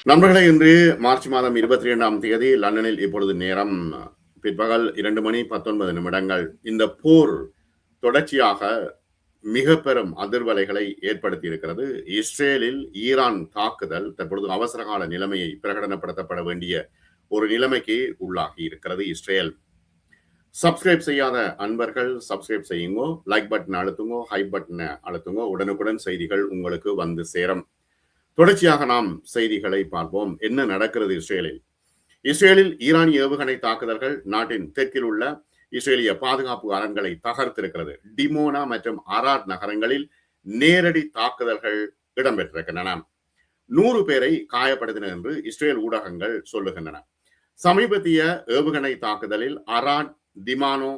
நண்பர்களே, இன்று மார்ச் மாதம் 22ஆம் தேதி லண்டனில் இப்பொழுது நேரம் பிற்பகல் 2:19. இந்த போர் தொடர்ச்சியாக மிக பெரும் அதிர்வலைகளை ஏற்படுத்தி இருக்கிறது. இஸ்ரேலில் ஈரான் தாக்குதல் தற்பொழுது அவசரகால நிலைமையை பிரகடனப்படுத்தப்பட வேண்டிய ஒரு நிலைமைக்கு உள்ளாகி இருக்கிறது இஸ்ரேல். சப்ஸ்கிரைப் செய்யாத அன்பர்கள் சப்ஸ்கிரைப் செய்யுங்கோ, லைக் பட்டன் அழுத்துங்கோ, ஹை பட்டனை அழுத்துங்கோ. உடனுக்குடன் செய்திகள் உங்களுக்கு வந்து சேரும். தொடர்ச்சியாக நாம் செய்திகளை பார்ப்போம். என்ன நடக்கிறது இஸ்ரேலில்? இஸ்ரேலில் ஈரானிய ஏவுகணை தாக்குதல்கள் நாட்டின் தெற்கில் உள்ள இஸ்ரேலிய பாதுகாப்பு அரண்களை தகர்த்திருக்கிறது. டிமோனா மற்றும் அராட் நகரங்களில் நேரடி தாக்குதல்கள் இடம்பெற்றிருக்கின்றன. 100 பேரை காயப்படுத்தின என்று இஸ்ரேல் ஊடகங்கள் சொல்லுகின்றன. சமீபத்திய ஏவுகணை தாக்குதலில் அராட், திமானோ,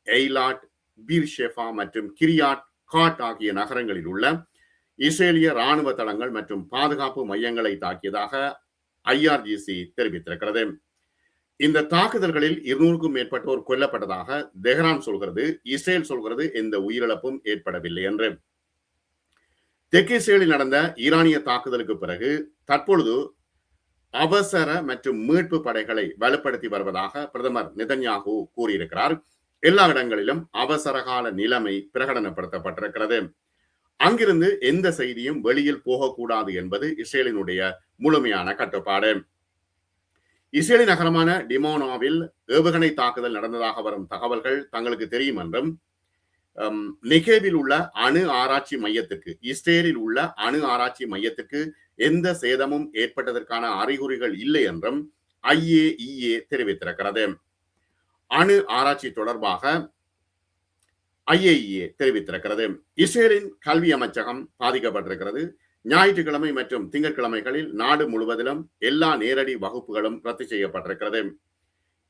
எய்லாட், பீர்ஷெஃபா மற்றும் கிரியாட் காட் ஆகிய நகரங்களில் உள்ள இஸ்ரேலிய ராணுவ தளங்கள் மற்றும் பாதுகாப்பு மையங்களை தாக்கியதாக IRGC தெரிவித்திருக்கிறது. இந்த தாக்குதல்களில் 200க்கும் மேற்பட்டோர் கொல்லப்பட்டதாக தெஹ்ரான் சொல்கிறது. இஸ்ரேல் சொல்கிறது எந்த உயிரிழப்பும் ஏற்படவில்லை என்று. தெற்கு இஸ்ரேலில் நடந்த ஈரானிய தாக்குதலுக்கு பிறகு தற்பொழுது அவசர மற்றும் மீட்பு படைகளை வலுப்படுத்தி வருவதாக பிரதமர் நெதன்யாகு கூறியிருக்கிறார். எல்லா இடங்களிலும் அவசரகால நிலைமை பிரகடனப்படுத்தப்பட்டிருக்கிறது. அங்கிருந்து எந்த செய்தியும் வெளியில் போகக்கூடாது என்பது இஸ்ரேலினுடைய முழுமையான கட்டுப்பாடு. இஸ்ரேலின் நகரமான டிமோனாவில் ஏவுகணை தாக்குதல் நடந்ததாக வரும் தகவல்கள் தங்களுக்கு தெரியும் என்றும், நெகேவில் உள்ள அணு ஆராய்ச்சி மையத்துக்கு, இஸ்ரேலில் உள்ள அணு ஆராய்ச்சி மையத்துக்கு எந்த சேதமும் ஏற்பட்டதற்கான அறிகுறிகள் இல்லை என்றும் IAEA தெரிவித்திருக்கிறது. அணு ஆராய்ச்சி தொடர்பாக IAEA தெரிவித்திருக்கிறது. இஸ்ரேலின் கல்வி அமைச்சகம் பாதிக்கப்பட்டிருக்கிறது. ஞாயிற்றுக்கிழமை மற்றும் திங்கட்கிழமைகளில் நாடு முழுவதிலும் எல்லா நேரடி வகுப்புகளும் ரத்து செய்யப்பட்டிருக்கிறது.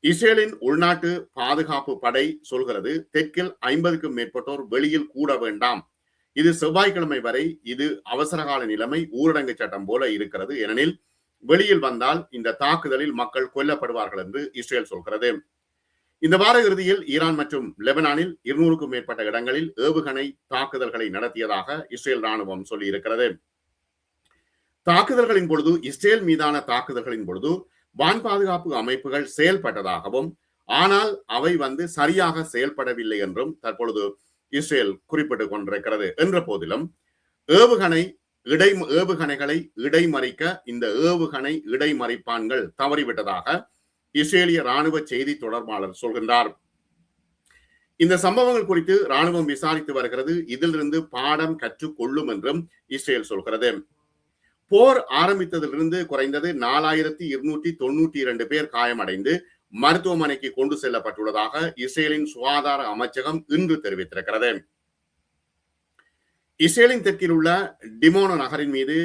இஸ்ரேலின் உள்நாட்டு பாதுகாப்பு படை சொல்கிறது, தெற்கில் 50க்கும் மேற்பட்டோர் வெளியில் கூட வேண்டாம். இது செவ்வாய்க்கிழமை வரை இது அவசரகால நிலைமை, ஊரடங்கு சட்டம் போல இருக்கிறது. ஏனெனில் வெளியில் வந்தால் இந்த தாக்குதலில் மக்கள் கொல்லப்படுவார்கள் என்று இஸ்ரேல் சொல்கிறது. இந்த வார இறுதியில் ஈரான் மற்றும் லெபனானில் 200க்கும் மேற்பட்ட இடங்களில் ஏவுகணை தாக்குதல்களை நடத்தியதாக இஸ்ரேல் ராணுவம் சொல்லி இருக்கிறது. தாக்குதல்களின் பொழுது, இஸ்ரேல் மீதான தாக்குதல்களின் பொழுது வான் பாதுகாப்பு அமைப்புகள் செயல்பட்டதாகவும், ஆனால் அவை சரியாக செயல்படவில்லை என்றும் தற்பொழுது இஸ்ரேல் குறிப்பிட்டுக் கொண்டிருக்கிறது. என்ற போதிலும் ஏவுகணைகளை இடைமறிக்க இந்த ஏவுகணை இடைமறிப்பான்கள் தவறிவிட்டதாக இஸ்ரேலிய ராணுவ செய்தி தொடர்பாளர் சொல்கின்றார். இந்த சம்பவங்கள் குறித்து ராணுவம் விசாரித்து வருகிறது. இதிலிருந்து பாடம் கற்றுக்கொள்ளும் என்றும் இஸ்ரேல் சொல்கிறது. போர் ஆரம்பித்ததிலிருந்து குறைந்தது 4292 பேர் காயமடைந்து மருத்துவமனைக்கு கொண்டு செல்லப்பட்டுள்ளதாக இஸ்ரேலின் சுகாதார அமைச்சகம் இன்று தெரிவித்திருக்கிறது. இஸ்ரேலின் தெற்கில் உள்ள டிமோனா நகரின் மீது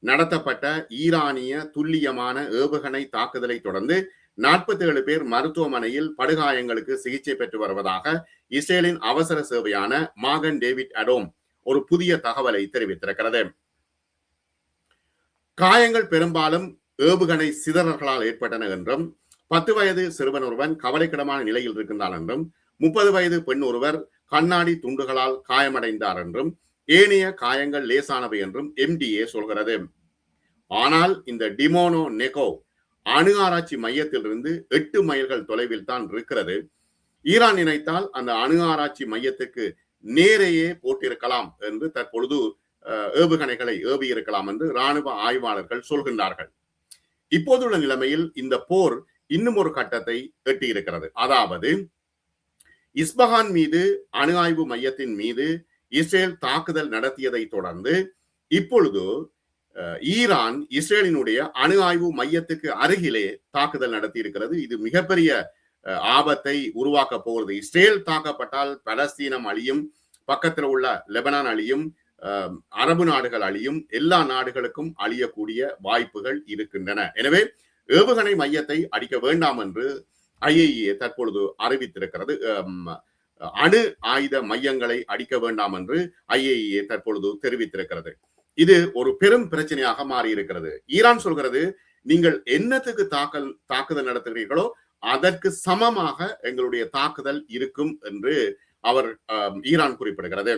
நடத்தப்பட்ட ஈரானிய துல்லியமான ஏவுகணை தாக்குதலை தொடர்ந்து 47 பேர் மருத்துவமனையில் படுகாயங்களுக்கு சிகிச்சை பெற்று வருவதாக இஸ்ரேலின் அவசர சேவையான மாகன் டேவிட் அடோம் ஒரு புதிய தகவலை தெரிவித்திருக்கிறது. காயங்கள் பெரும்பாலும் ஏவுகணை சிதறல்களால் ஏற்பட்டன என்றும், 10 வயது சிறுவன் ஒருவன் கவலைக்கிடமான நிலையில் இருக்கின்றார் என்றும், 30 வயது பெண் ஒருவர் கண்ணாடி துண்டுகளால் காயமடைந்தார் என்றும், ஏனைய காயங்கள் லேசானவை என்றும் MDA சொல்கிறது. ஆனால் இந்த டிமோனோ நெகோ அணு ஆராய்ச்சி மையத்திலிருந்து 8 மைல்கள் தொலைவில் தான் இருக்கிறது. ஈரான் நினைத்தால் அந்த அணு ஆராய்ச்சி மையத்துக்கு நேரையே போட்டிருக்கலாம் என்று தற்பொழுது ஏவுகணைகளை ஏவி இருக்கலாம் என்று ராணுவ ஆய்வாளர்கள் சொல்கின்றார்கள். இப்போதுள்ள நிலைமையில் இந்த போர் இன்னும் ஒரு கட்டத்தை எட்டியிருக்கிறது. அதாவது இஸ்பஹான் மீது அணு ஆய்வு மையத்தின் மீது இஸ்ரேல் தாக்குதல் நடத்தியதை தொடர்ந்து இப்பொழுது ஈரான் இஸ்ரேலினுடைய அணு ஆய்வு மையத்துக்கு அருகிலே தாக்குதல் நடத்தி இருக்கிறது. இது மிகப்பெரிய ஆபத்தை உருவாக்க போகிறது. இஸ்ரேல் தாக்கப்பட்டால் பலஸ்தீனம் அழியும், பக்கத்தில் உள்ள லெபனான் அழியும், அரபு நாடுகள் அழியும், எல்லா நாடுகளுக்கும் அழியக்கூடிய வாய்ப்புகள் இருக்கின்றன. எனவே ஏவுகணை மையத்தை அடிக்க வேண்டாம் என்று IAEA தற்பொழுது அறிவித்திருக்கிறது. அணு ஆயுத மையங்களை அடிக்க வேண்டாம் என்று IAEA தற்பொழுது தெரிவித்திருக்கிறது. இது ஒரு பெரும் பிரச்சனையாக மாறி இருக்கிறது. ஈரான் சொல்கிறது, நீங்கள் என்னத்துக்கு தாக்குதல் நடத்துகிறீர்களோ அதற்கு சமமாக எங்களுடைய தாக்குதல் இருக்கும் என்று ஈரான் குறிப்பிடுகிறது.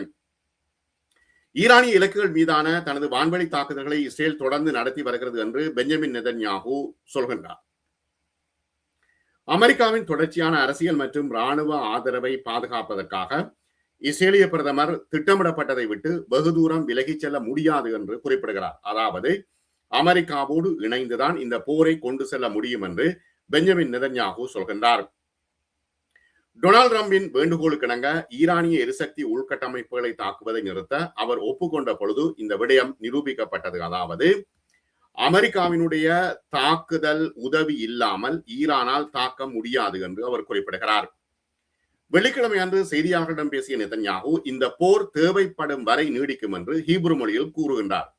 ஈரானிய இலக்குகள் மீதான தனது வான்வழி தாக்குதல்களை இஸ்ரேல் தொடர்ந்து நடத்தி வருகிறது என்று பெஞ்சமின் நெதன்யாகு சொல்கின்றார். அமெரிக்காவின் தொடர்ச்சியான அரசியல் மற்றும் இராணுவ ஆதரவை பாதுகாப்பதற்காக இஸ்ரேலிய பிரதமர் திட்டமிடப்பட்டதை விட்டு வெகு தூரம் விலகிச் செல்ல முடியாது என்று குறிப்பிடுகிறார். அதாவது அமெரிக்காவோடு இணைந்துதான் இந்த போரை கொண்டு செல்ல முடியும் என்று பெஞ்சமின் நெதன்யாகு சொல்கின்றார். டொனால்டு டிரம்பின் வேண்டுகோளுக்கிணங்க ஈரானிய எரிசக்தி உள்கட்டமைப்புகளை தாக்குவதை நிறுத்த அவர் ஒப்புக்கொண்ட பொழுது இந்த விடயம் நிரூபிக்கப்பட்டது. அதாவது அமெரிக்காவினுடைய தாக்குதல் உதவி இல்லாமல் ஈரானால் தாக்க முடியாது என்று அவர் குறிப்பிடுகிறார். வெள்ளிக்கிழமை அன்று செய்தியாளர்களிடம் பேசிய நெதன்யாகு இந்த போர் தேவைப்படும் வரை நீடிக்கும் என்று ஹீப்ரு மொழியில் கூறுகின்றார்.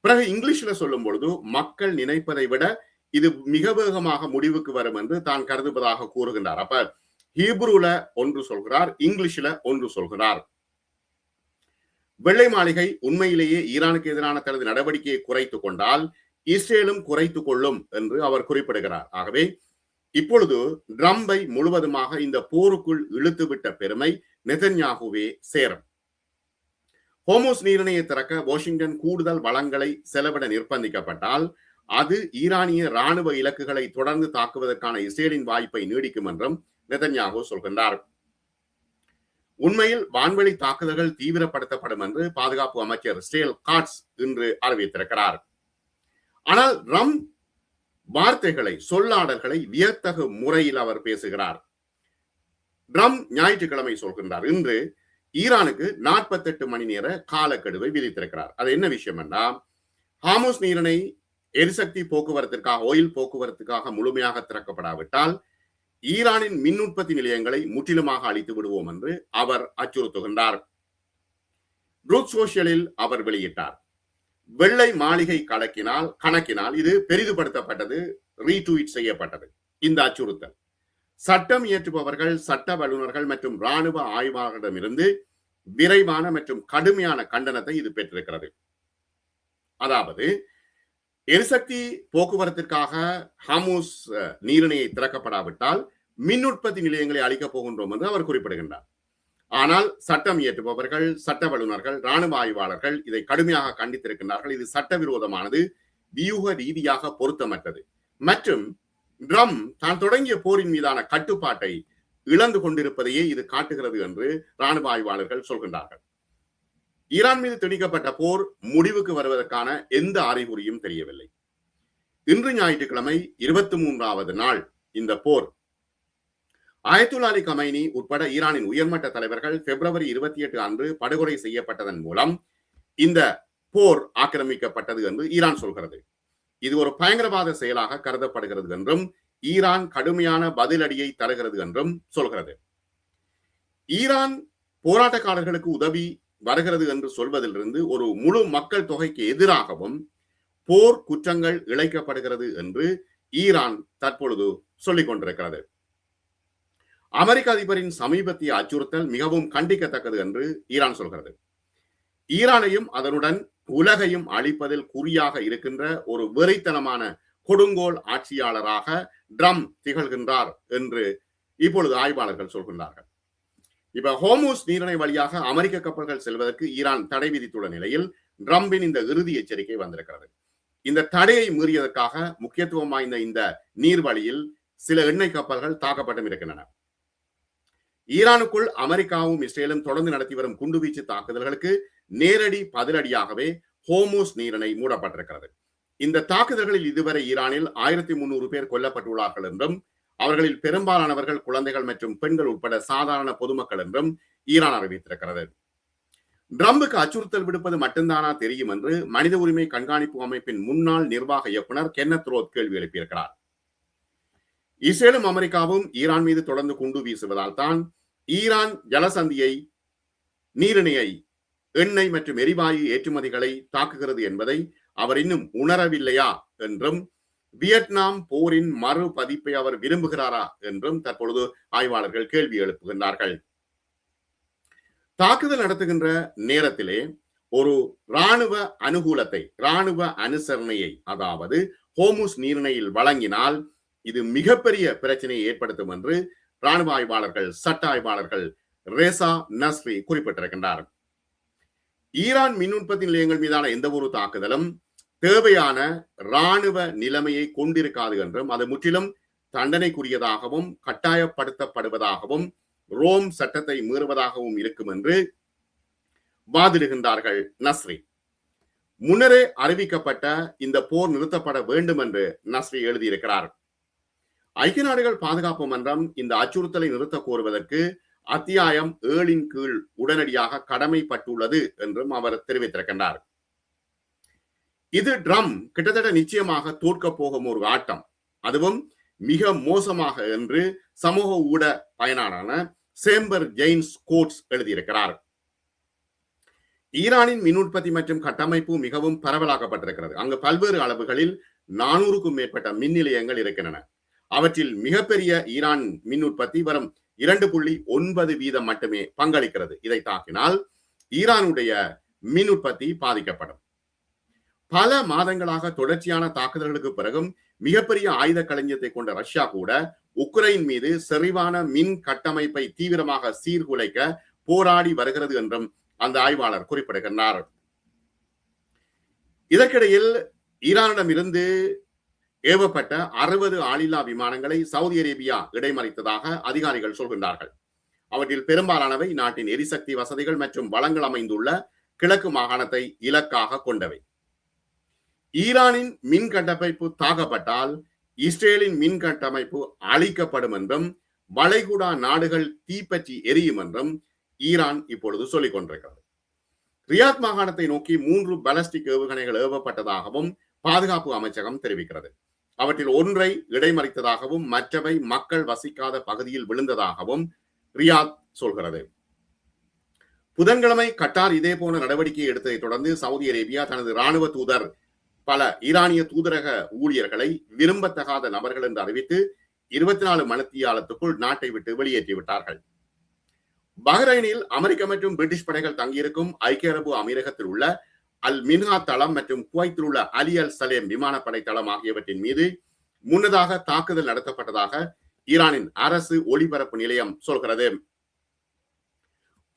பிறகு இங்கிலீஷ்ல சொல்லும் பொழுது மக்கள் நினைப்பதை விட இது மிக வேகமாக முடிவுக்கு வரும் என்று தான் கருதுவதாக கூறுகின்றார். அப்ப ஹீப்ருல ஒன்று சொல்கிறார், இங்கிலீஷ்ல ஒன்று சொல்கிறார். வெள்ளை மாளிகை உண்மையிலேயே ஈரானுக்கு எதிரான தனது நடவடிக்கையை குறைத்துக் கொண்டால் இஸ்ரேலும் குறைத்துக் கொள்ளும் என்று அவர் குறிப்பிடுகிறார். ஆகவே இப்பொழுது ட்ரம்பை முழுவதுமாக இந்த போருக்குள் இழுத்துவிட்ட பெருமை நெதன்யாகுவே சேரும். ஹோமோஸ் நீரிணையை திறக்க வாஷிங்டன் கூடுதல் வளங்களை செலவிட நிர்பந்திக்கப்பட்டால் அது ஈரானிய இராணுவ இலக்குகளை தொடர்ந்து தாக்குவதற்கான இஸ்ரேலின் வாய்ப்பை நீடிக்கும் என்றும் நெதன்யாகு சொல்கின்றார். உண்மையில் வான்வெளி தாக்குதல்கள் தீவிரப்படுத்தப்படும் என்று பாதுகாப்பு அமைச்சர் ஸ்டேல் காட்ஸ் இன்று அறிவித்திருக்கிறார். ஆனால் ட்ரம்ப் வார்த்தைகளை சொல்லாடல்களை வியத்தகு முறையில் அவர் பேசுகிறார். ட்ரம்ப் ஞாயிற்றுக்கிழமை சொல்கின்றார், இன்று ஈரானுக்கு 48 மணி நேர காலக்கெடுவை விதித்திருக்கிறார். அது என்ன விஷயம் என்றால், ஹார்முஸ் நீரிணை எரிசக்தி போக்குவரத்திற்காக ஆயில் போக்குவரத்துக்காக முழுமையாக திறக்கப்படாவிட்டால் ஈரானின் மின் உற்பத்தி நிலையங்களை முற்றிலுமாக அழித்து விடுவோம் என்று அவர் அச்சுறுத்துகின்றார். ட்ரூத் சோஷியலில் அவர் வெளியிட்டார், வெள்ளை மாளிகை கணக்கினால் இது பெரிதுபடுத்தப்பட்டது, ரீட்வீட் செய்யப்பட்டது. இந்த அச்சுறுத்தல் சட்டம் இயற்றுபவர்கள், சட்ட வல்லுநர்கள் மற்றும் இராணுவ ஆய்வாளர்களிடமிருந்து விரைவான மற்றும் கடுமையான கண்டனத்தை இது பெற்றிருக்கிறது. அதாவது எரிசக்தி போக்குவரத்திற்காக ஹார்முஸ் நீரிணையை திறக்கப்படாவிட்டால் மின் உற்பத்தி நிலையங்களை அளிக்கப் போகின்றோம் என்று அவர் குறிப்பிடுகின்றார். ஆனால் சட்டம் இயற்றுபவர்கள், சட்ட வல்லுநர்கள், இராணுவ ஆய்வாளர்கள் இதை கடுமையாக கண்டித்திருக்கின்றார்கள். இது சட்டவிரோதமானது, வியூக ரீதியாக பொருத்தமற்றது மற்றும் ட்ரம்ப் தான் தொடங்கிய போரின் மீதான கட்டுப்பாட்டை இழந்து கொண்டிருப்பதையே இது காட்டுகிறது என்று இராணுவ ஆய்வாளர்கள் சொல்கின்றார்கள். ஈரான் மீது திணிக்கப்பட்ட போர் முடிவுக்கு வருவதற்கான எந்த அறிகுறியும் தெரியவில்லை. இன்று ஞாயிற்றுக்கிழமை 23வது நாள் இந்த போர். அயத்துல்லா அலி கமைனி உட்பட ஈரானின் உயர்மட்ட தலைவர்கள் பிப்ரவரி 28 அன்று படுகொலை செய்யப்பட்டதன் மூலம் இந்த போர் ஆக்கிரமிக்கப்பட்டது என்று ஈரான் சொல்கிறது. இது ஒரு பயங்கரவாத செயலாக கருதப்படுகிறது என்றும் ஈரான் கடுமையான பதிலடியை தருகிறது என்றும் சொல்கிறது. ஈரான் போராட்டக்காரர்களுக்கு உதவி வருகிறது என்று சொல்வதிலிருந்து ஒரு முழு மக்கள் தொகைக்கு எதிராகவும் போர் குற்றங்கள் இழைக்கப்படுகிறது என்று ஈரான் தற்பொழுது சொல்லிக் கொண்டிருக்கிறது. அமெரிக்க அதிபரின் சமீபத்திய அச்சுறுத்தல் மிகவும் கண்டிக்கத்தக்கது என்று ஈரான் சொல்கிறது. ஈரானையும் அதனுடன் உலகையும் அழிப்பதில் குறியாக இருக்கின்ற ஒரு வெறித்தனமான கொடுங்கோல் ஆட்சியாளராக ட்ரம்ப் திகழ்கின்றார் என்று இப்பொழுது ஆய்வாளர்கள் சொல்கின்றார்கள். இப்ப ஹோர்முஸ் நீரிணை வழியாக அமெரிக்க கப்பல்கள் செல்வதற்கு ஈரான் தடை விதித்துள்ள நிலையில் ட்ரம்பின் இந்த இறுதி எச்சரிக்கை வந்திருக்கிறது. இந்த தடையை மீறியதற்காக முக்கியத்துவம் வாய்ந்த இந்த நீர்வழியில் சில எண்ணெய் கப்பல்கள் தாக்கப்பட்டும் இருக்கின்றன. ஈரானுக்குள் அமெரிக்காவும் இஸ்ரேலும் தொடர்ந்து நடத்தி வரும் குண்டுவீச்சு தாக்குதல்களுக்கு நேரடி பதிலடியாகவே ஹோர்முஸ் நீரிணை மூடப்பட்டிருக்கிறது. இந்த தாக்குதல்களில் இதுவரை ஈரானில் 1300 பேர் கொல்லப்பட்டுள்ளார்கள் என்றும் அவர்களில் பெரும்பாலானவர்கள் குழந்தைகள் மற்றும் பெண்கள் உட்பட சாதாரண பொதுமக்கள் என்றும் ஈரான் அறிவித்திருக்கிறது. ட்ரம்புக்கு அச்சுறுத்தல் விடுப்பது மட்டும்தானா தெரியும் என்று மனித உரிமை கண்காணிப்பு அமைப்பின் முன்னாள் நிர்வாக இயக்குனர் கென்னத் ரோத் கேள்வி எழுப்பியிருக்கிறார். இஸ்ரேலும் அமெரிக்காவும் ஈரான் மீது தொடர்ந்து குண்டு வீசுவதால் தான் ஈரான் ஜலசந்தியை, நீரிணையை, எண்ணெய் மற்றும் எரிவாயு ஏற்றுமதிகளை தாக்குகிறது என்பதை அவர் இன்னும் உணரவில்லையா என்றும் வியட்நாம் போரின் மறு பதிப்பை அவர் விரும்புகிறாரா என்றும் தற்பொழுது ஆய்வாளர்கள் கேள்வி எழுப்புகின்றார்கள். தாக்குதல் நடத்துகின்ற நேரத்திலே ஒரு இராணுவ அனுகூலத்தை, இராணுவ அனுசரணையை, அதாவது ஹோர்முஸ் நீரிணையில் வழங்கினால் இது மிகப்பெரிய பிரச்சனையை ஏற்படுத்தும் என்று இராணுவ ஆய்வாளர்கள், சட்ட ஆய்வாளர்கள் ரேசா நஸ்ரி குறிப்பிட்டிருக்கின்றார். ஈரான் மின் உற்பத்தி நிலையங்கள் மீதான எந்த ஒரு தாக்குதலும் தேவையான இராணுவ நிலைமையை கொண்டிருக்காது என்றும் அது முற்றிலும் தண்டனைக்குரியதாகவும் கட்டாயப்படுத்தப்படுவதாகவும் ரோம் சட்டத்தை மீறுவதாகவும் இருக்கும் என்று வாதிடுகின்றார்கள் நஸ்ரி. முன்னரே அறிவிக்கப்பட்ட இந்த போர் நிறுத்தப்பட வேண்டும் என்று நஸ்ரி எழுதியிருக்கிறார். ஐக்கிய நாடுகள் பாதுகாப்பு மன்றம் இந்த அச்சுறுத்தலை நிறுத்த கோருவதற்கு அத்தியாயம் 7 கீழ் உடனடியாக கடமைப்பட்டுள்ளது என்றும் அவர் தெரிவித்திருக்கின்றார். இது ட்ரம் கிட்டத்தட்ட நிச்சயமாக தோற்க போகும் ஒரு ஆட்டம், அதுவும் மிக மோசமாக என்று சமூக ஊட பயனாளரான சேம்பர் ஜெயின்ஸ் கோட்ஸ் எழுதியிருக்கிறார். ஈரானின் மின் உற்பத்தி மற்றும் கட்டமைப்பு மிகவும் பரவலாக்கப்பட்டிருக்கிறது. அங்கு பல்வேறு அளவுகளில் 400க்கும் மேற்பட்ட மின் நிலையங்கள் இருக்கின்றன. அவற்றில் மிகப்பெரிய ஈரான் மின் உற்பத்தி வரும் 2.9% மட்டுமே பங்களிக்கிறது. இதை தாக்கினால் ஈரானுடைய மின் உற்பத்தி பாதிக்கப்படும். பல மாதங்களாக தொடர்ச்சியான தாக்குதல்களுக்கு பிறகும் மிகப்பெரிய ஆயுத களஞ்சியத்தை கொண்ட ரஷ்யா கூட உக்ரைன் மீது செறிவான மின் கட்டமைப்பை தீவிரமாக சீர்குலைக்க போராடி வருகிறது என்றும் அந்த ஆய்வாளர் குறிப்பிடுகின்றார். இதற்கிடையில் ஈரானிடமிருந்து ஏவப்பட்ட 60 ஆளில்லா விமானங்களை சவுதி அரேபியா இடைமறித்ததாக அதிகாரிகள் சொல்கின்றார்கள். அவற்றில் பெரும்பாலானவை நாட்டின் எரிசக்தி வசதிகள் மற்றும் வளங்கள் அமைந்துள்ள கிழக்கு மாகாணத்தை இலக்காக கொண்டவை. ஈரானின் மின் கட்டமைப்பு தாக்கப்பட்டால் இஸ்ரேலின் மின் கட்டமைப்பு அழிக்கப்படும் என்றும் வளைகுடா நாடுகள் தீப்பற்றி எரியும் என்றும் ஈரான் இப்பொழுது சொல்லிக் கொண்டிருக்கிறது. ரியாத் மாகாணத்தை நோக்கி 3 பாலிஸ்டிக் ஏவுகணைகள் ஏவப்பட்டதாகவும் பாதுகாப்பு அமைச்சகம் தெரிவிக்கிறது. அவற்றில் ஒன்றை இடைமறித்ததாகவும் மற்றவை மக்கள் வசிக்காத பகுதியில் விழுந்ததாகவும் ரியாத் சொல்கிறது. புதன்கிழமை கட்டார் இதே போன்ற நடவடிக்கையை எடுத்ததை தொடர்ந்து சவுதி அரேபியா தனது இராணுவ தூதர் பல ஈரானிய தூதரக ஊழியர்களை விரும்பத்தகாத நபர்கள் என்று அறிவித்து 24 மணித்தியாலத்துக்குள் நாட்டை விட்டு வெளியேற்றிவிட்டார்கள். பஹ்ரைனில் அமெரிக்க மற்றும் பிரிட்டிஷ் படைகள் தங்கியிருக்கும் ஐக்கிய அரபு அமீரகத்தில் உள்ள அல் மின்ஹா தளம் மற்றும் குவைத்தில் உள்ள அலி அல் சலேம் விமானப்படை தளம் ஆகியவற்றின் மீது முன்னதாக தாக்குதல் நடத்தப்பட்டதாக ஈரானின் அரசு ஒளிபரப்பு நிலையம் சொல்கிறது.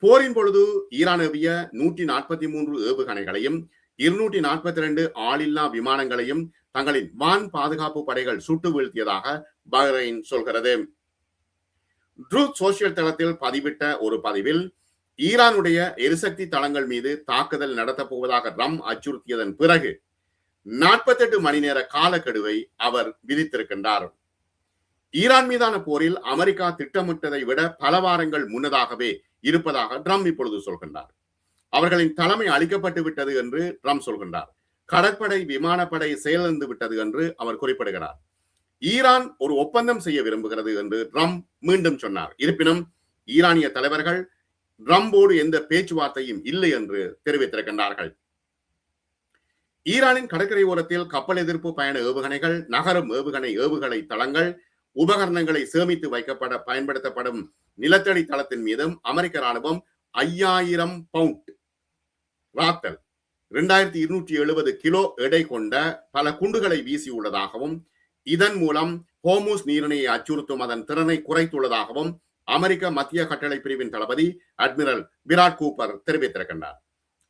போரின் பொழுது ஈரான் ஏவிய 143 ஏவுகணைகளையும் 242 ஆளில்லா விமானங்களையும் தங்களின் வான் பாதுகாப்பு படைகள் சுட்டு வீழ்த்தியதாக பஹ்ரைன் சொல்கிறது. ட்ரூத் சோசியல் தளத்தில் பதிவிட்ட ஒரு பதிவில் ஈரானுடைய எரிசக்தி தளங்கள் மீது தாக்குதல் நடத்தப் போவதாக ட்ரம்ப் அச்சுறுத்தியதன் பிறகு 48 மணி நேர காலக்கெடுவை அவர் விதித்திருக்கின்றார். ஈரான் மீதான போரில் அமெரிக்கா திட்டமிட்டதை விட பல வாரங்கள் முன்னதாகவே இருப்பதாக ட்ரம்ப் இப்பொழுது சொல்கின்றார். அவர்களின் தலைமை அளிக்கப்பட்டு விட்டது என்று ட்ரம்ப் சொல்கின்றார். கடற்படை விமானப்படை செயலிழந்து விட்டது என்று அவர் குறிப்பிடுகிறார். ஈரான் ஒரு ஒப்பந்தம் செய்ய விரும்புகிறது என்று ட்ரம்ப் மீண்டும் சொன்னார். இருப்பினும் ஈரானிய தலைவர்கள் ட்ரம்போடு எந்த பேச்சுவார்த்தையும் இல்லை என்று தெரிவித்திருக்கின்றார்கள். ஈரானின் கடற்கரை ஓரத்தில் கப்பல் எதிர்ப்பு பயண ஏவுகணைகள், நகரும் ஏவுகணை தளங்கள், உபகரணங்களை சேமித்து வைக்கப்பட பயன்படுத்தப்படும் நிலத்தடி தளத்தின் மீதும் அமெரிக்க ராணுவம் 5000 பவுண்ட் ராத்தல் 2270 கிலோ எடை கொண்ட பல குண்டுகளை வீசியுள்ளதாகவும் இதன் மூலம் ஹோர்முஸ் நீரிணையை அச்சுறுத்தும் அதன் திறனை குறைத்துள்ளதாகவும் அமெரிக்க மத்திய கட்டளை பிரிவின் தளபதி அட்மிரல் விராட் கூப்பர் தெரிவித்திருக்கின்றார்.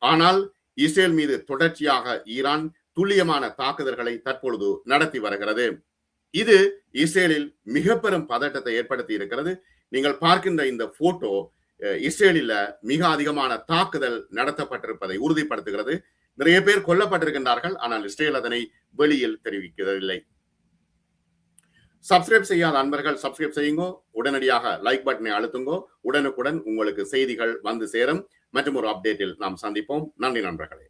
ஆனால் இஸ்ரேல் மீது தொடர்ச்சியாக ஈரான் துல்லியமான தாக்குதல்களை தற்பொழுது நடத்தி வருகிறது. இது இஸ்ரேலில் மிக பெரும் பதட்டத்தை ஏற்படுத்தி இருக்கிறது. நீங்கள் பார்க்கின்ற இந்த போட்டோ இஸ்ரேலில் மிக அதிகமான தாக்குதல் நடத்தப்பட்டிருப்பதை உறுதிப்படுத்துகிறது. நிறைய பேர் கொல்லப்பட்டிருக்கின்றார்கள், ஆனால் இஸ்ரேல் அதனை வெளியில் தெரிவிக்கவில்லை. சப்ஸ்கிரைப் செய்யாத அன்பர்கள் சப்ஸ்கிரைப் செய்யுங்க, உடனடியாக லைக் பட்டனை அழுத்துங்கோ. உடனுக்குடன் உங்களுக்கு செய்திகள் வந்து சேரும். மற்றும் ஒரு அப்டேட்டில் நாம் சந்திப்போம். நன்றி நண்பர்களே.